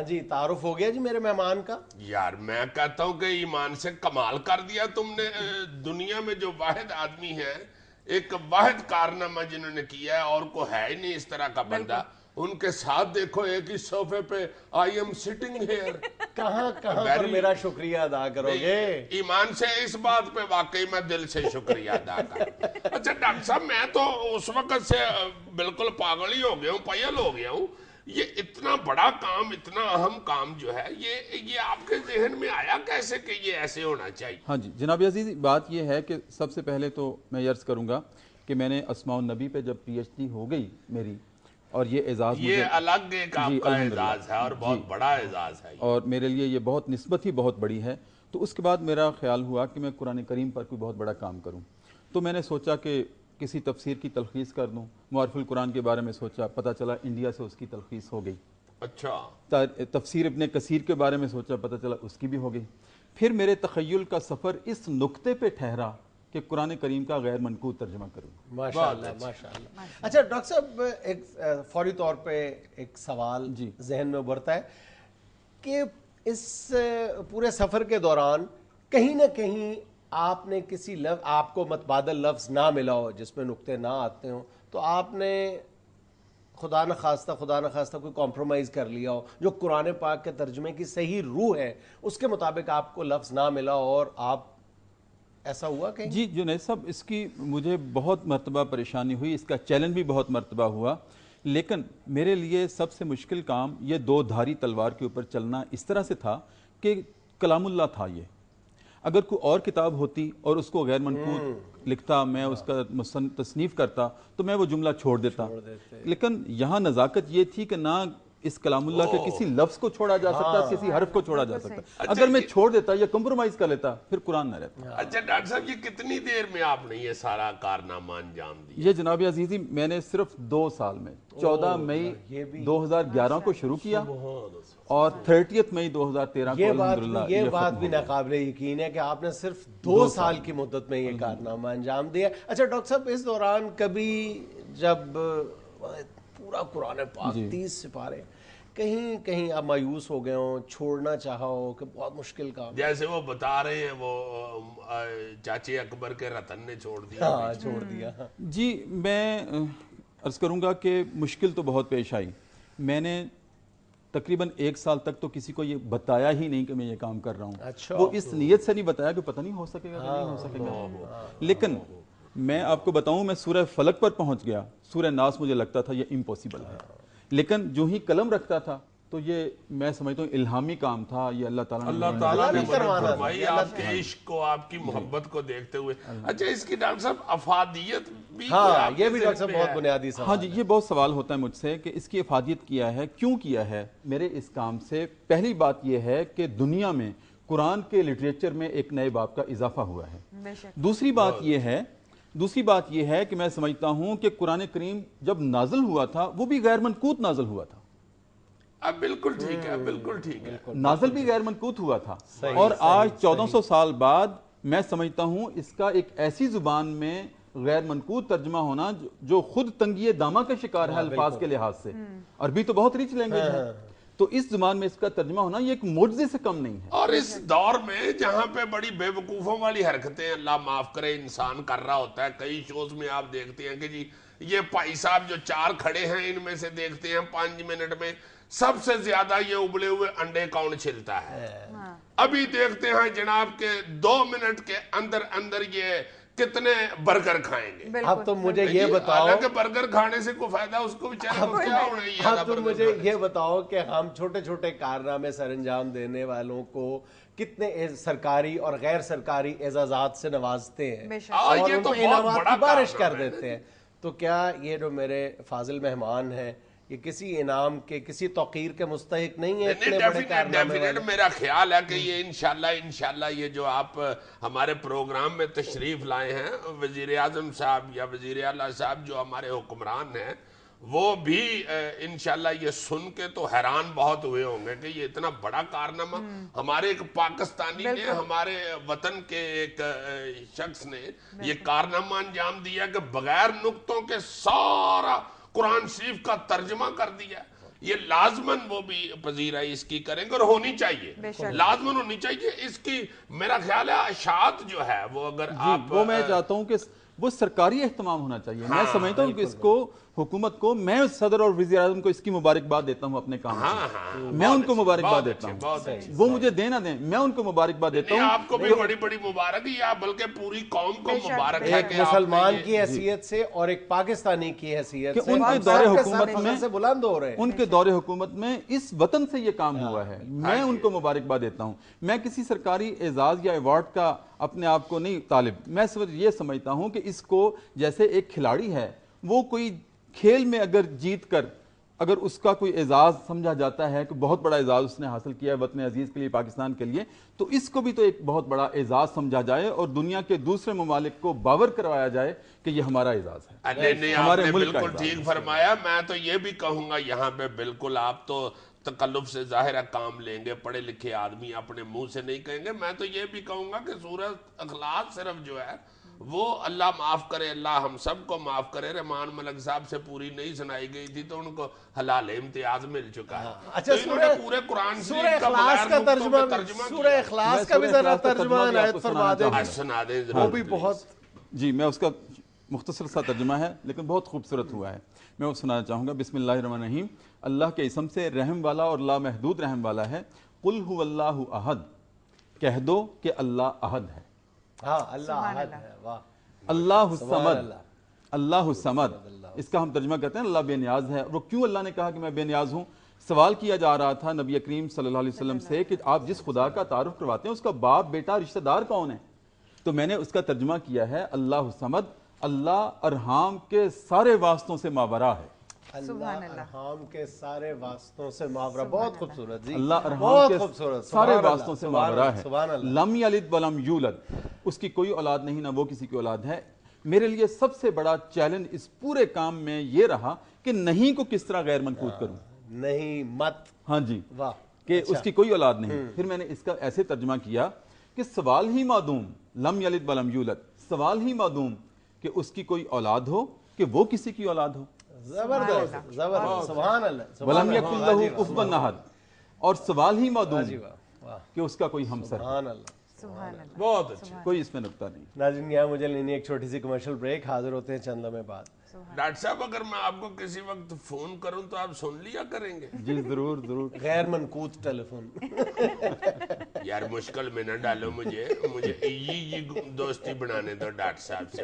جی تعارف ہو گیا جی میرے مہمان کا. یار میں کہتا ہوں کہ ایمان سے کمال کر دیا تم نے. دنیا میں جو واحد آدمی ہے، ایک واحد کارنامہ جنہوں نے کیا ہے، اور کو ہے ہی نہیں اس طرح کا بندہ. ان کے ساتھ دیکھو ایک ہی صوفے پہ آئی ایم سٹنگ ہیئر. کہاں پر میرا شکریہ ادا کرو گے. ایمان سے اس بات پہ واقعی میں دل سے شکریہ ادا کروں. اچھا ڈاکٹر صاحب، میں تو اس وقت سے بالکل پاگل ہی ہو گیا ہوں، پائل ہو گیا ہوں. یہ اتنا بڑا کام، اتنا اہم کام جو ہے، یہ آپ کے ذہن میں آیا کیسے کہ یہ ایسے ہونا چاہیے؟ ہاں جی جناب عزیز، بات یہ ہے کہ سب سے پہلے تو میں عرض کروں گا کہ میں نے اسماء النبی پہ جب پی ایچ ڈی ہو گئی میری، اور یہ اعزاز مجھے یہ الگ ایک آپ کا اعزاز ہے اور بہت بڑا اعزاز ہے، اور میرے لیے یہ بہت نسبت ہی بہت بڑی ہے. تو اس کے بعد میرا خیال ہوا کہ میں قرآن کریم پر کوئی بہت بڑا کام کروں. تو میں نے سوچا کہ کسی تفسیر کی تلخیص کر دوں. معارف القرآن کے بارے میں سوچا، پتہ چلا انڈیا سے اس کی تلخیص ہو گئی. اچھا. تفسیر ابن کثیر کے بارے میں سوچا، پتہ چلا اس کی بھی ہو گئی. پھر میرے تخیل کا سفر اس نقطے پہ ٹھہرا کہ قرآن کریم کا غیر منقوط ترجمہ کروں. ماشاءاللہ ماشاءاللہ. اچھا ڈاکٹر صاحب، ایک فوری طور پہ ایک سوال ذہن میں ابھرتا ہے کہ اس پورے سفر کے دوران کہیں نہ کہیں آپ نے کسی لفظ، آپ کو متبادل لفظ نہ ملا ہو جس میں نقطے نہ آتے ہوں، تو آپ نے خدا نخواستہ کوئی کمپرومائز کر لیا ہو جو قرآن پاک کے ترجمے کی صحیح روح ہے اس کے مطابق آپ کو لفظ نہ ملا ہو، اور آپ ایسا ہوا کہیں؟ جی جنید صاحب، اس کی مجھے بہت مرتبہ پریشانی ہوئی، اس کا چیلنج بھی بہت مرتبہ ہوا. لیکن میرے لیے سب سے مشکل کام یہ دو دھاری تلوار کے اوپر چلنا اس طرح سے تھا کہ کلام اللہ تھا یہ. اگر کوئی اور کتاب ہوتی اور اس کو غیر منقوط لکھتا، میں اس کا تصنیف کرتا، تو میں وہ جملہ چھوڑ دیتا. لیکن یہاں نزاکت یہ تھی کہ نہ اس کلام اللہ کے کسی لفظ کو چھوڑا جا سکتا، کسی حرف کو چھوڑا جا سکتا. اگر میں چھوڑ دیتا یا کمپرومائز کر لیتا پھر قرآن نہ رہتا. اچھا ڈاکٹر صاحب، یہ کتنی دیر میں آپ نے یہ سارا کارنامہ انجام دیا؟ یہ جناب عزیزی میں نے صرف 2 سال میں 14 مئی 2011 کو شروع کیا اور 30 مئی 2013 کو الحمدللہ. یہ بات بھی ناقابل یقین ہے کہ آپ نے صرف 2 سال کی مدت میں یہ کارنامہ انجام دیا. اچھا ڈاکٹر صاحب، اس دوران کبھی جب پورا قرآن پاک 30 سپارے کہیں آپ مایوس ہو گئے ہوں، چھوڑنا چاہا ہو کہ بہت مشکل کام؟ جیسے وہ بتا رہے ہیں وہ چاچے اکبر کے رتن نے چھوڑ دیا. جی میں عرض کروں گا کہ مشکل تو بہت پیش آئی. میں نے تقریباً 1 سال تک تو کسی کو یہ بتایا ہی نہیں کہ میں یہ کام کر رہا ہوں. وہ اس نیت سے نہیں بتایا کہ پتہ نہیں ہو سکے گا کہ نہیں ہو سکے گا. لیکن میں آپ کو بتاؤں، میں سورہ فلق پر پہنچ گیا. سورہ ناس مجھے لگتا تھا یہ امپوسیبل ہے، لیکن جو ہی قلم رکھتا تھا تو یہ میں سمجھتا ہوں الہامی کام تھا. یہ اللہ تعالیٰ نے فرمائی آپ کے عشق کو، آپ کی محبت کو دیکھتے ہوئے. اچھا اس کی ڈاکٹر صاحب افادیت بھی، یہ بھی ڈاکٹر صاحب بہت بنیادی سوال. ہاں جی، یہ بہت سوال ہوتا ہے مجھ سے کہ اس کی افادیت کیا ہے، کیوں کیا ہے میرے اس کام سے. پہلی بات یہ ہے کہ دنیا میں قرآن کے لٹریچر میں ایک نئے باب کا اضافہ ہوا ہے. دوسری بات یہ ہے کہ میں سمجھتا ہوں کہ قرآن کریم جب نازل ہوا تھا وہ بھی غیر منقوط نازل ہوا تھا. بالکل ٹھیک ہے، بالکل ٹھیک ہے. نازل بھی غیر منقوط ہوا تھا. اور آج 1400 سال بعد میں سمجھتا ہوں اس کا ایک ایسی زبان میں غیر منقوط ترجمہ ہونا جو خود تنگی دامہ کا شکار ہے الفاظ کے لحاظ سے. عربی تو بہت ریچ لینگویج ہے، تو اس زبان میں اس کا ترجمہ ہونا یہ ایک معجزے سے کم نہیں ہے. اور اس دور میں جہاں پہ بڑی بے وقوفوں والی حرکتیں اللہ معاف کرے انسان کر رہا ہوتا ہے، کئی شوز میں آپ دیکھتے ہیں کہ جی یہ بھائی صاحب جو 4 کھڑے ہیں ان میں سے دیکھتے ہیں 5 منٹ میں سب سے زیادہ یہ ابلے ہوئے انڈے کون چھلتا ہے. ابھی دیکھتے ہیں جناب کہ 2 منٹ کے اندر یہ کتنے برگر کھائیں گے. اب تو مجھے یہ بتاؤ، حالانکہ برگر کھانے سے کوئی فائدہ اس کو بیچارے کو کیا ہونا ہے. اب تو مجھے یہ بتاؤ کہ ہم چھوٹے چھوٹے کارنامے سر انجام دینے والوں کو کتنے سرکاری اور غیر سرکاری اعزازات سے نوازتے ہیں اور ان کو انعامات کی بارش کر دیتے ہیں. تو کیا یہ جو میرے فاضل مہمان ہیں یہ کسی انعام کے، کسی توقیر کے مستحق نہیں ہے اتنے بڑے کارنامے والے؟ میرا خیال ہے کہ یہ انشاءاللہ یہ جو آپ ہمارے پروگرام میں تشریف لائے ہیں، وزیر اعظم صاحب یا وزیر اعلیٰ صاحب جو ہمارے حکمران ہیں، وہ بھی انشاءاللہ یہ سن کے تو حیران بہت ہوئے ہوں گے کہ یہ اتنا بڑا کارنامہ ہمارے ایک پاکستانی نے، ہمارے وطن کے ایک شخص نے یہ کارنامہ انجام دیا کہ بغیر نقطوں کے سارا قرآن شریف کا ترجمہ کر دیا. یہ لازمن وہ بھی پذیرائی اس کی کریں گے اور ہونی چاہیے، لازمن ہونی چاہیے اس کی. میرا خیال ہے اشاعت جو ہے وہ اگر آپ وہ میں چاہتا ہوں کہ وہ سرکاری اہتمام ہونا چاہیے. میں سمجھتا ہوں کہ اس کو حکومت کو، میں صدر اور وزیر اعظم کو اس کی مبارکباد دیتا ہوں اپنے کام سے. میں ان کو مبارکباد دیتا ہوں. وہ مجھے دینا دیں، میں ان کو مبارکباد دیتا ہوں. آپ کو بھی بڑی بڑی مبارک ہے، بلکہ پوری قوم کو مبارک ہے ایک مسلمان کی حیثیت سے اور ایک پاکستانی کی حیثیت سے ان کے دور حکومت میں سے بلند ہو رہے ہیں. ان کے دور حکومت میں اس وطن سے یہ کام ہوا ہے. میں ان کو مبارکباد دیتا ہوں. میں کسی سرکاری اعزاز یا ایوارڈ کا اپنے آپ کو نہیں طالب. میں صرف یہ سمجھتا ہوں کہ اس کو جیسے ایک کھلاڑی ہے، وہ کوئی کھیل میں اگر جیت کر اگر اس کا کوئی اعزاز سمجھا جاتا ہے کہ بہت بڑا اعزاز اس نے حاصل کیا ہے وطن عزیز کے لیے، پاکستان کے لیے، تو اس کو بھی تو ایک بہت بڑا اعزاز سمجھا جائے اور دنیا کے دوسرے ممالک کو باور کروایا جائے کہ یہ ہمارا اعزاز ہے. نہیں، آپ نے بالکل ٹھیک فرمایا. میں تو یہ بھی کہوں گا یہاں پہ بالکل آپ تو تکلف سے ظاہر ہے کام لیں گے، پڑھے لکھے آدمی اپنے منہ سے نہیں کہیں گے. میں تو یہ بھی کہوں گا کہ سورۃ اخلاص صرف جو ہے وہ اللہ معاف کرے، اللہ ہم سب کو معاف کرے. رحمان ملک صاحب سے پوری نہیں سنائی گئی تھی تو ان کو حلال امتیاز مل چکا ہے. اچھا، پورے قرآن سورہ اخلاص کا ترجمہ، سورہ اخلاص کا بھی ذرا ترجمہ عنایت فرما دیں. سنا دیں وہ بھی بہت. جی، میں اس کا مختصر سا ترجمہ ہے لیکن بہت خوبصورت ہوا ہے. میں وہ سنانا چاہوں گا. بسم اللہ الرحمن الرحیم. اللہ کے اسم سے رحم والا اور لامحدود رحم والا ہے. قل هو اللہ احد، کہہ دو کہ اللہ احد ہے. ہاں، اللہ احد ہے. واہ. اللہ الصمد، اللہ الصمد، اس کا ہم ترجمہ کرتے ہیں اللہ بے نیاز ہے. وہ کیوں اللہ نے کہا کہ میں بے نیاز ہوں؟ سوال کیا جا رہا تھا نبی کریم صلی اللہ علیہ وسلم سے کہ آپ جس خدا کا تعارف کرواتے ہیں اس کا باپ بیٹا رشتہ دار کون ہے؟ تو میں نے اس کا ترجمہ کیا ہے اللہ الصمد، اللہ ارحام کے سارے واسطوں سے ماورا ہے. اللہ ارحام کے سارے واسطوں سے ماورا. بہت خوبصورت جی، اللہ ارحام کے خوبصورت سارے واسطوں سے ماورا ہے. سبحان اللہ. لم یلد ولم یولد، اس کی کوئی اولاد نہیں، نہ وہ کسی کی اولاد ہے. میرے لیے سب سے بڑا چیلنج اس پورے کام میں یہ رہا کہ نہیں کو کس طرح غیر منقوط کروں. نہیں، مت. ہاں جی، واہ. کہ اس کی کوئی اولاد نہیں. پھر میں نے اس کا ایسے ترجمہ کیا کہ سوال ہی معدوم، لم یلد ولم یولد، سوال ہی معدوم کہ اس کی کوئی اولاد ہو کہ وہ کسی کی اولاد ہو. زبردست، زبردست. سبحان اللہ. ولم یکن لہ کفوا احد، اور سوال ہی معدوم کہ اس کا کوئی ہمسر. سبحان اللہ. بہت اچھا. کوئی اس میں نقطہ نہیں. ناظرین، یہاں مجھے لینی ایک چھوٹی سی کمرشل بریک. حاضر ہوتے ہیں چند لمحے بعد. ڈاکٹر صاحب اگر میں آپ کو کسی وقت فون کروں تو آپ سن لیا کریں گے؟ جی ضرور ضرور. غیر منقوط ٹیلی فون. یار مشکل میں نہ ڈالو مجھے یہ دوستی بنانے دو ڈاکٹر صاحب سے.